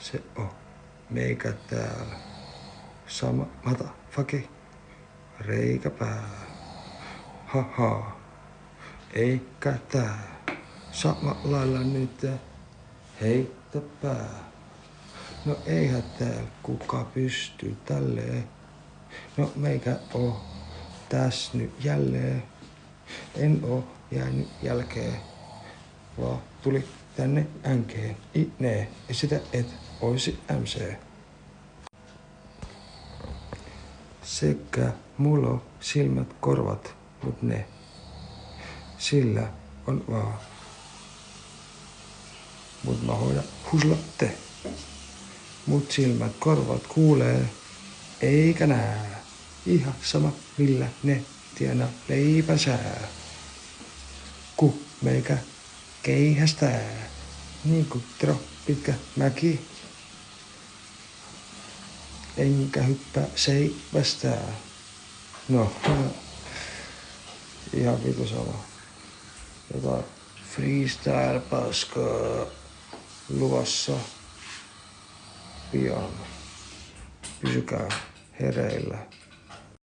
Se on meikä täällä. Sama motherfucking reikäpää. Haha. Eikä tää. Sama lailla nyt heittäpää. No eihän täällä kuka pysty tälleen. No meikä oo täs nyt jälleen. En oo jäänyt jälkeen. Vaan tuli tänne änkeen. Ne, sitä et oisi MC. Sekä mulla on silmät korvat, mut ne sillä on vaan. Mut mä hoidan huslatte. Mut silmät korvat kuulee, eikä nää. Ihan sama millä ne tienaa leipänsää. Ku meikä keihästää, niin kuin pitkä mäki. Enkä hyppää seivästää. No, ihan vitu sama. Jotain freestyle-paskaa luvassa pian. Pysykää hereillä.